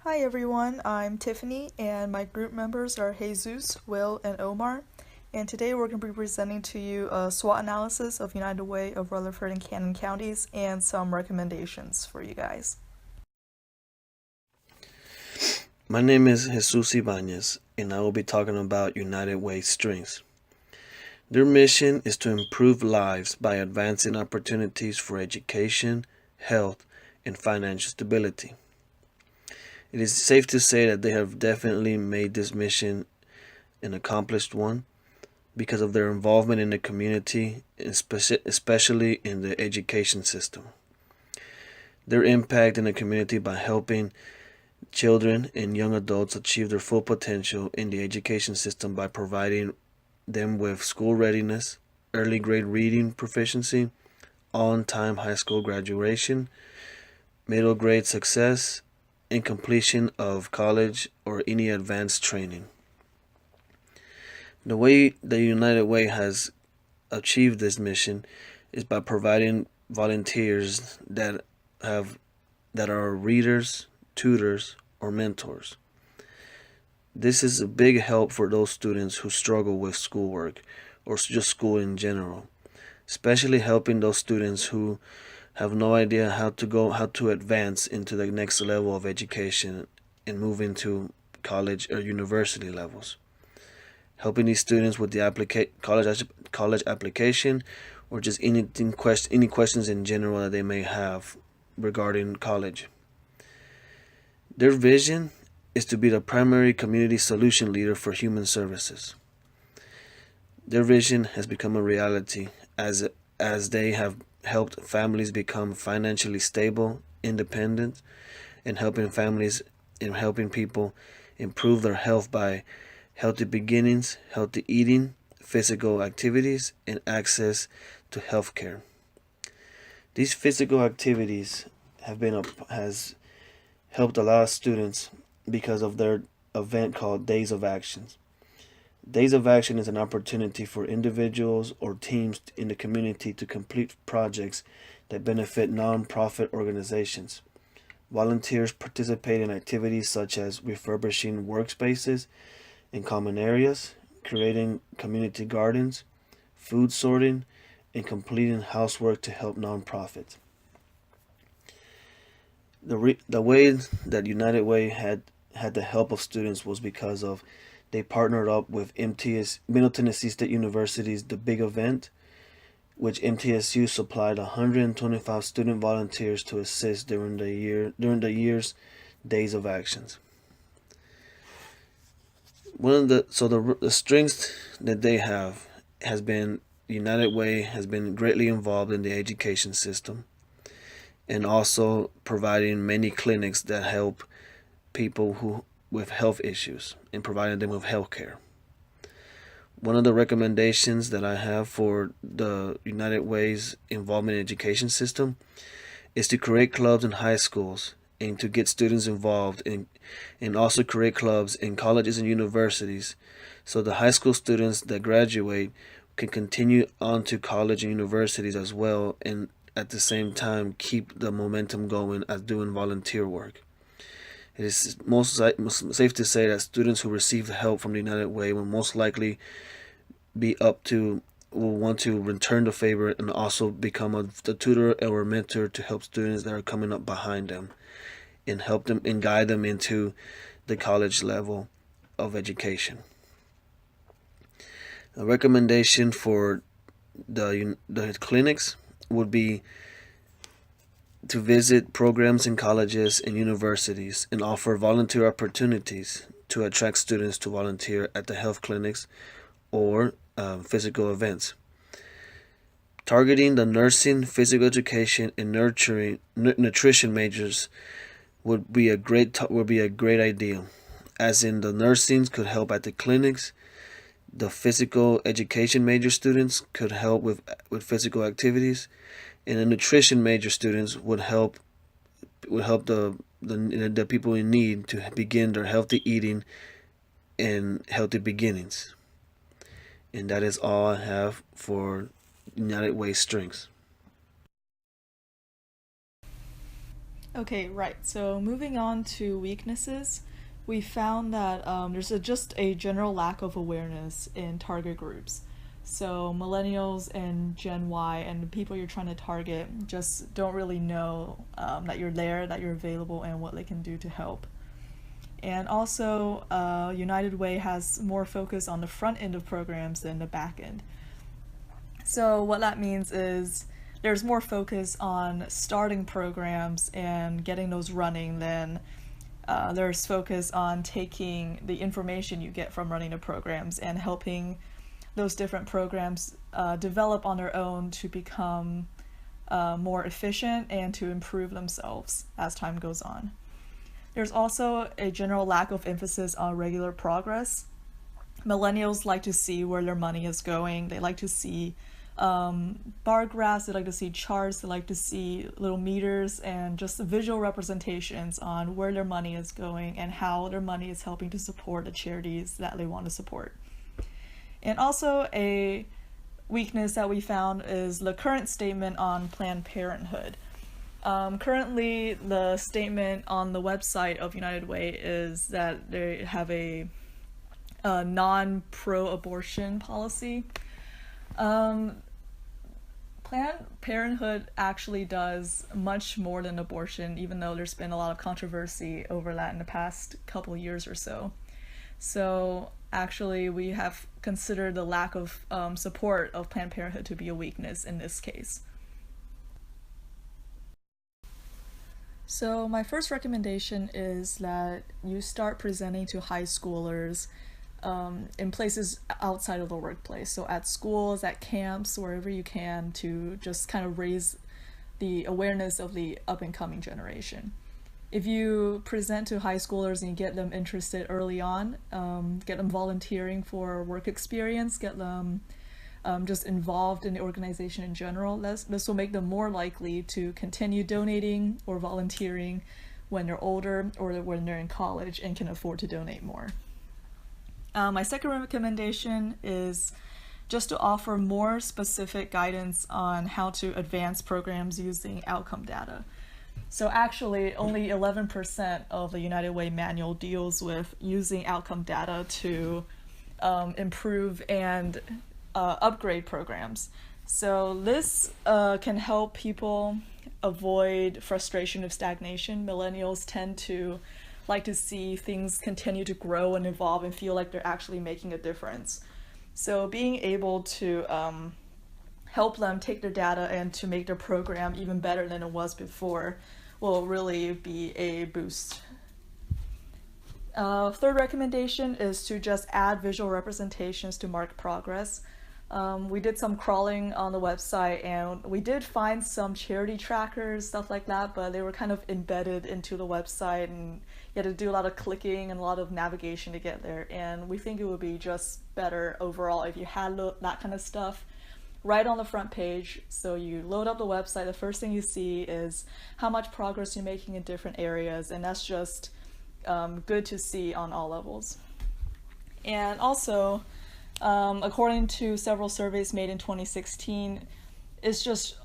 Hi everyone, I'm Tiffany and my group members are Jesus, Will, and Omar. And today we're going to be presenting to you a SWOT analysis of United Way of Rutherford and Cannon counties and some recommendations for you guys. My name is Jesus Ibanez, and I will be talking about United Way strengths. Their mission is to improve lives by advancing opportunities for education, health, and financial stability. It is safe to say that they have definitely made this mission an accomplished one because of their involvement in the community, especially in the education system. Their impact in the community by helping children and young adults achieve their full potential in the education system by providing them with school readiness, early grade reading proficiency, on time high school graduation, middle grade success, and completion of college or any advanced training. The way the United Way has achieved this mission is by providing volunteers have that are readers, tutors, or mentors. This is a big help for those students who struggle with schoolwork or just school in general, especially helping those students who have no idea how to advance into the next level of education and move into college or university levels. Helping these students with the college application or just any questions in general that they may have regarding college. Their vision is to be the primary community solution leader for human services. Their vision has become a reality as they have helped families become financially stable, independent, and helping people improve their health by healthy beginnings, healthy eating, physical activities, and access to health care. These physical activities has helped a lot of students because of their event called Days of Actions. Days of Action is an opportunity for individuals or teams in the community to complete projects that benefit nonprofit organizations. Volunteers participate in activities such as refurbishing workspaces in common areas, creating community gardens, food sorting, and completing housework to help nonprofits. The way that United Way had the help of students was because of they partnered up with Middle Tennessee State University's The Big Event, which MTSU supplied 125 student volunteers to assist during the year's Days of Actions. One of the strengths that they have has been United Way has been greatly involved in the education system and also providing many clinics that help people who with health issues and providing them with health care. One of the recommendations that I have for the United Way's involvement in education system is to create clubs in high schools and to get students involved and also create clubs in colleges and universities so the high school students that graduate can continue on to college and universities as well and at the same time keep the momentum going as doing volunteer work. It is most safe to say that students who receive help from the United Way will most likely be up to will want to return the favor and also become a tutor or a mentor to help students that are coming up behind them and help them and guide them into the college level of education. A recommendation for the clinics would be to visit programs in colleges and universities and offer volunteer opportunities to attract students to volunteer at the health clinics or physical events. Targeting the nursing, physical education, and nutrition majors would be a great idea. As in, the nursing could help at the clinics, the physical education major students could help with physical activities, and the nutrition major students would help the people in need to begin their healthy eating and healthy beginnings. And that is all I have for United Way strengths. Okay, right. So moving on to weaknesses, we found that just a general lack of awareness in target groups. So millennials and Gen Y and the people you're trying to target just don't really know that you're there, that you're available, and what they can do to help. And also, United Way has more focus on the front end of programs than the back end. So what that means is there's more focus on starting programs and getting those running than there's focus on taking the information you get from running the programs and helping those different programs develop on their own to become more efficient and to improve themselves as time goes on. There's also a general lack of emphasis on regular progress. Millennials like to see where their money is going. They like to see bar graphs, they like to see charts, they like to see little meters and just visual representations on where their money is going and how their money is helping to support the charities that they want to support. And also, a weakness that we found is the current statement on Planned Parenthood. Currently, the statement on the website of United Way is that they have a non-pro-abortion policy. Planned Parenthood actually does much more than abortion, even though there's been a lot of controversy over that in the past couple years or so. So actually, we have considered the lack of support of Planned Parenthood to be a weakness in this case. So my first recommendation is that you start presenting to high schoolers in places outside of the workplace. So at schools, at camps, wherever you can, to just kind of raise the awareness of the up and coming generation. If you present to high schoolers and you get them interested early on, get them volunteering for work experience, get them just involved in the organization in general, this will make them more likely to continue donating or volunteering when they're older or when they're in college and can afford to donate more. My second recommendation is just to offer more specific guidance on how to advance programs using outcome data. So actually, only 11% of the United Way manual deals with using outcome data to improve and upgrade programs. So this can help people avoid frustration of stagnation. Millennials tend to like to see things continue to grow and evolve and feel like they're actually making a difference. So being able to help them take their data and to make their program even better than it was before will really be a boost. Third recommendation is to just add visual representations to mark progress. We did some crawling on the website and we did find some charity trackers, stuff like that, but they were kind of embedded into the website and you had to do a lot of clicking and a lot of navigation to get there. And we think it would be just better overall if you had that kind of stuff right on the front page. So you load up the website, the first thing you see is how much progress you're making in different areas, and that's just good to see on all levels. And also, according to several surveys made in 2016, it's just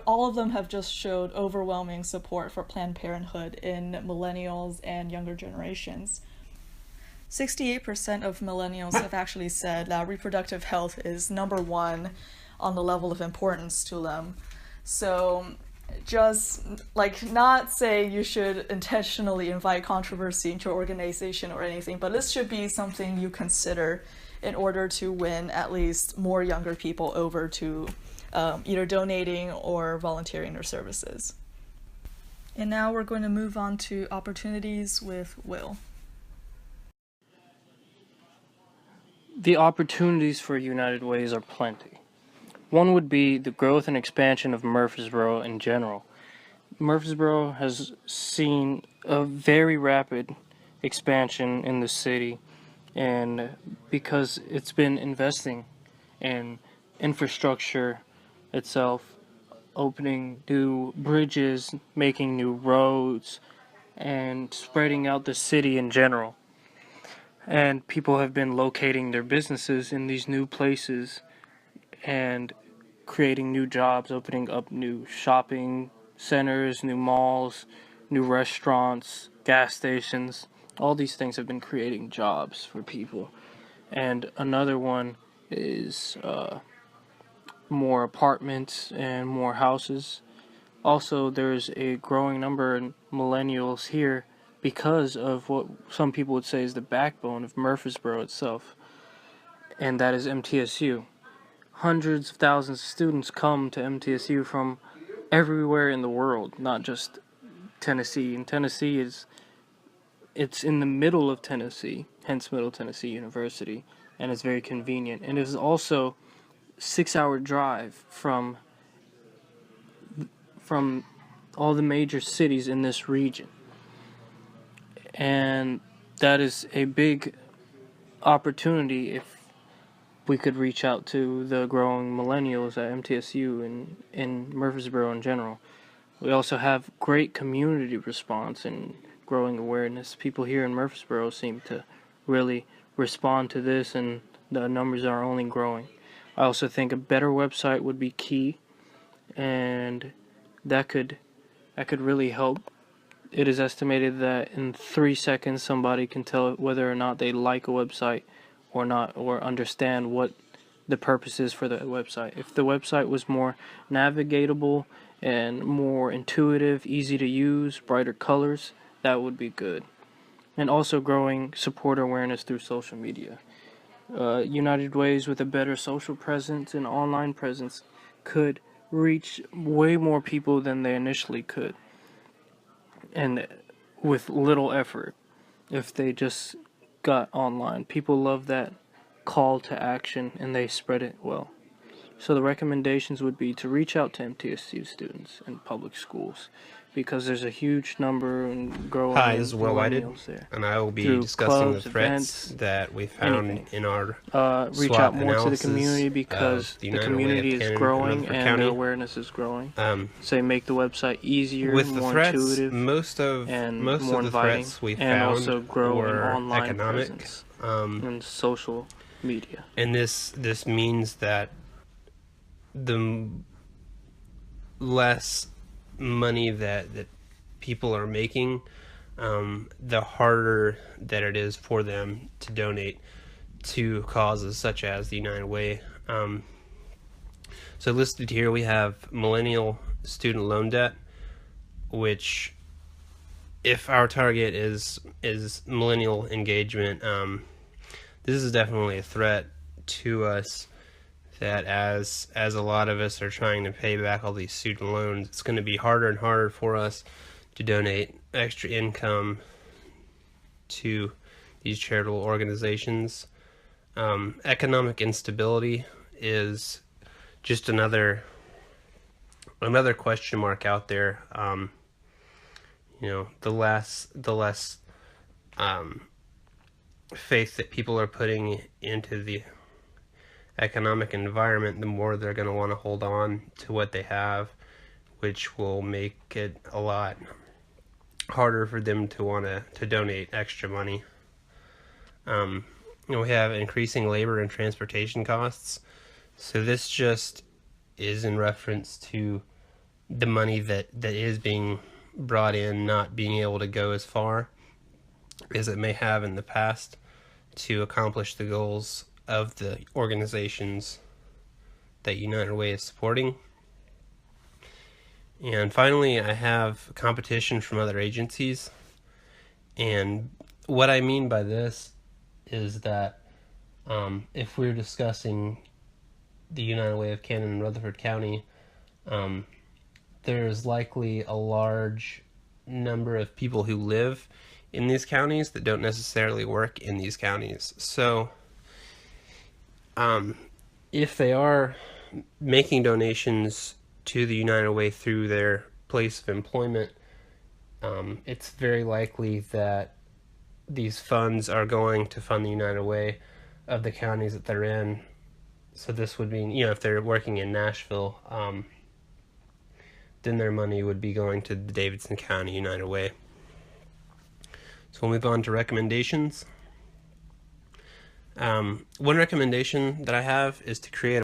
all of them have just showed overwhelming support for Planned Parenthood in millennials and younger generations. 68% of millennials have actually said that reproductive health is number one on the level of importance to them. So just not say you should intentionally invite controversy into your organization or anything, but this should be something you consider in order to win at least more younger people over to either donating or volunteering their services. And now we're going to move on to opportunities with Will. The opportunities for United Ways are plenty. One would be the growth and expansion of Murfreesboro in general. Murfreesboro has seen a very rapid expansion in the city, and because it's been investing in infrastructure itself, opening new bridges, making new roads, and spreading out the city in general. And people have been locating their businesses in these new places and creating new jobs, opening up new shopping centers, new malls, new restaurants, gas stations. All these things have been creating jobs for people. And another one is more apartments and more houses. Also, there's a growing number of millennials here because of what some people would say is the backbone of Murfreesboro itself, and that is MTSU. Hundreds of thousands of students come to MTSU from everywhere in the world, not just Tennessee. And Tennessee it's in the middle of Tennessee, hence Middle Tennessee University, and it's very convenient. And it is also 6-hour drive from all the major cities in this region. And that is a big opportunity if we could reach out to the growing millennials at MTSU and in Murfreesboro in general. We also have great community response and growing awareness. People here in Murfreesboro seem to really respond to this, and the numbers are only growing. I also think a better website would be key, and that could really help. It is estimated that in 3 seconds somebody can tell whether or not they like a website or not, or understand what the purpose is for the website. If the website was more navigatable and more intuitive, easy to use, brighter colors, that would be good. And also growing supporter awareness through social media. United Ways with a better social presence and online presence could reach way more people than they initially could, and with little effort, if they just got online. People love that call to action, and they spread it well. So the recommendations would be to reach out to MTSU students in public schools, because there's a huge number and growing Hi, this is Will Whited, millennials there. and I will be Through discussing clubs, the threats events, that we found anything. in our Reach SWOT out more to the analysis community, because of the the United Way of community is Cannon and growing Rutherford and County. their awareness is growing. Say Make the website easier, with the more threats, intuitive, most of and the more inviting, threats we and found also grow in were online economic, presence and social media. and this means that the less money that people are making, the harder that it is for them to donate to causes such as the United Way. So listed here we have millennial student loan debt, which, if our target is millennial engagement, this is definitely a threat to us, that as a lot of us are trying to pay back all these student loans, it's going to be harder and harder for us to donate extra income to these charitable organizations. Economic instability is just another question mark out there. The less faith that people are putting into the economic environment, the more they're going to want to hold on to what they have, which will make it a lot harder for them to want to donate extra money. We have increasing labor and transportation costs. So this just is in reference to the money that is being brought in not being able to go as far as it may have in the past to accomplish the goals of the organizations that United Way is supporting. And finally, I have competition from other agencies. And what I mean by this is that if we're discussing the United Way of Cannon and Rutherford County, there's likely a large number of people who live in these counties that don't necessarily work in these counties. So if they are making donations to the United Way through their place of employment, it's very likely that these funds are going to fund the United Way of the counties that they're in. So this would mean, if they're working in Nashville, then their money would be going to the Davidson County United Way. So we'll move on to recommendations. One recommendation that I have is to create